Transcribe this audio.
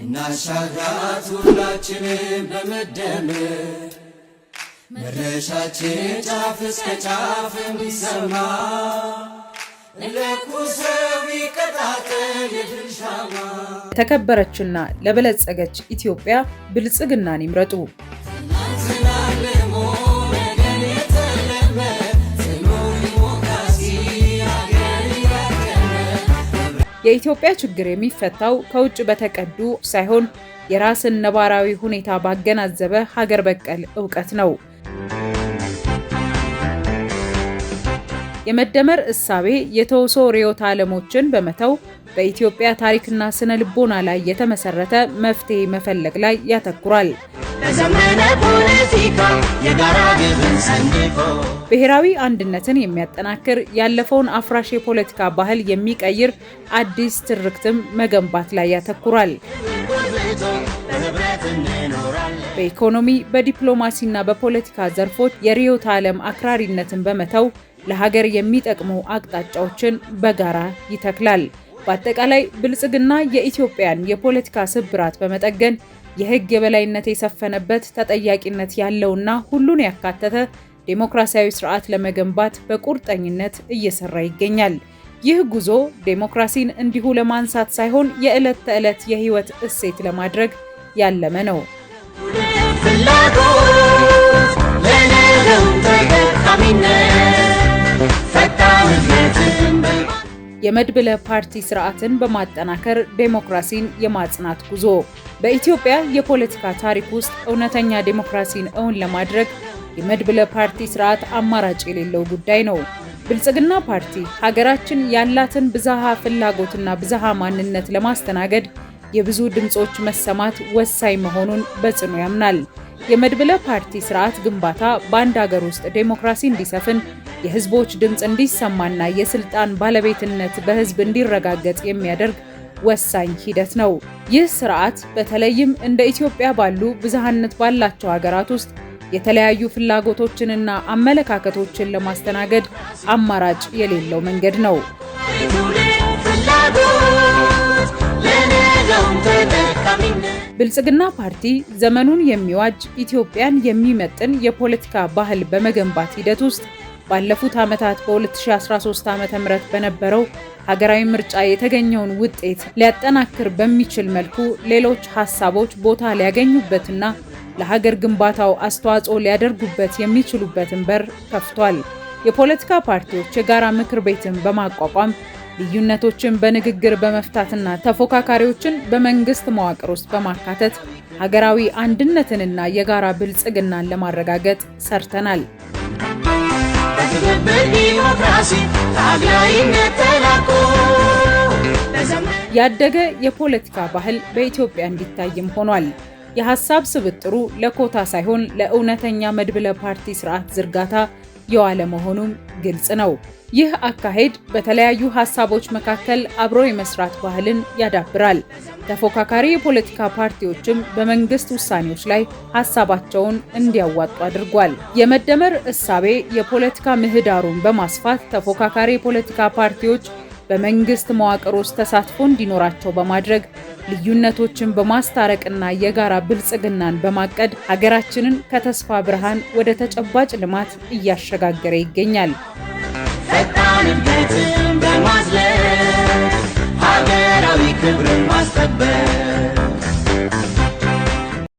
እናሻግራት ሁላችንም በመደመር መድረሻችን ጫፍ እስከ ጫፍ እንዲሰማ ለኩሰው ይቀጣጠል የድል ሻማ። የተከበረችና ለበለጸገች ኢትዮጵያ ብልጽግናን ይምረጡ። የኢትዮጵያ ችግር የሚፈታው ከውጭ በተቀዱ ሳይሆን የራስን ነባራዊ ሁኔታ ባገናዘበ ሀገር በቀል ዕውቀት ነው። የመደመር እሳቤ የተውሶ ርዕዮተ ዓለሞችን በመተው በኢትዮጵያ ታሪክና ስነ ልቦና ላይ የተመሰረተ መፍትሄ መፈለግ ላይ ያተኩራል። በዘመነ ፖለቲካ የጋራ ግብን ሰንቆ ብሔራዊ አንድነትን የሚያጠናክር ያለፈውን አፍራሽ የፖለቲካ ባህል የሚቀይር አዲስ ትርክትም መገንባት ላይ ያተኩራል። በኢኮኖሚ በዲፕሎማሲና በፖለቲካ ዘርፎች የርዕዮተ ዓለም አክራሪነትን በመተው ለሀገር የሚጠቅሙ አቅጣጫዎችን በጋራ ይተክላል። በአጠቃላይ ብልጽግና የኢትዮጵያን የፖለቲካ ስብራት በመጠገን የሕግ የበላይነት የሰፈነበት ተጠያቂነት ያለውና ሁሉን ያካተተ ዴሞክራሲያዊ ስርዓት ለመገንባት በቁርጠኝነት እየሰራ ይገኛል። ይህ ጉዞ ዴሞክራሲን እንዲሁ ለማንሳት ሳይሆን የዕለት ተዕለት የህይወት እሴት ለማድረግ ያለመ ነው። የመድብለ ፓርቲ ስርዓትን በማጠናከር ዴሞክራሲን የማጽናት ጉዞ በኢትዮጵያ የፖለቲካ ታሪክ ውስጥ እውነተኛ ዴሞክራሲን እውን ለማድረግ የመድብለ ፓርቲ ስርዓት አማራጭ የሌለው ጉዳይ ነው። ብልጽግና ፓርቲ ሀገራችን ያላትን ብዝሃ ፍላጎትና ብዝሃ ማንነት ለማስተናገድ የብዙ ድምጾች መሰማት ወሳኝ መሆኑን በጽኑ ያምናል። የመድብለ ፓርቲ ስርዓት ግንባታ በአንድ ሀገር ውስጥ ዴሞክራሲ እንዲሰፍን፣ የህዝቦች ድምጽ እንዲሰማና የስልጣን ባለቤትነት በህዝብ እንዲረጋገጥ የሚያደርግ ወሳኝ ሂደት ነው። ይህ ስርዓት በተለይም እንደ ኢትዮጵያ ባሉ ብዝሃነት ባላቸው ሀገራት ውስጥ የተለያዩ ፍላጎቶችንና አመለካከቶችን ለማስተናገድ አማራጭ የሌለው መንገድ ነው። ብልጽግና ፓርቲ ዘመኑን የሚዋጅ ኢትዮጵያን የሚመጥን የፖለቲካ ባህል በመገንባት ሂደት ውስጥ ባለፉት ዓመታት በ2013 ዓ.ም በነበረው ሀገራዊ ምርጫ የተገኘውን ውጤት ሊያጠናክር በሚችል መልኩ ሌሎች ሀሳቦች ቦታ ሊያገኙበትና ለሀገር ግንባታው አስተዋጽኦ ሊያደርጉበት የሚችሉበትን በር ከፍቷል። የፖለቲካ ፓርቲዎች የጋራ ምክር ቤትን በማቋቋም ልዩነቶችን በንግግር በመፍታትና ተፎካካሪዎችን በመንግስት መዋቅር ውስጥ በማካተት ሀገራዊ አንድነትንና የጋራ ብልጽግናን ለማረጋገጥ ሰርተናል። ያደገ የፖለቲካ ባህል በኢትዮጵያ እንዲታይም ሆኗል። የሐሳብ ስብጥሩ ለኮታ ሳይሆን ለእውነተኛ መድብለ ፓርቲ ስርዓት ዝርጋታ የዋለ መሆኑም ግልጽ ነው። ይህ አካሄድ በተለያዩ ሐሳቦች መካከል አብሮ የመስራት ባህልን ያዳብራል። ተፎካካሪ የፖለቲካ ፓርቲዎችም በመንግስት ውሳኔዎች ላይ ሐሳባቸውን እንዲያዋጡ አድርጓል። የመደመር እሳቤ የፖለቲካ ምህዳሩን በማስፋት ተፎካካሪ የፖለቲካ ፓርቲዎች በመንግስት መዋቅር ውስጥ ተሳትፎ እንዲኖራቸው በማድረግ ልዩነቶችን በማስታረቅና የጋራ ብልጽግናን በማቀድ ሀገራችንን ከተስፋ ብርሃን ወደ ተጨባጭ ልማት እያሸጋገረ ይገኛል። ፈጣን እድገትን በማዝለል ሀገራዊ ክብርን ማስጠበቅ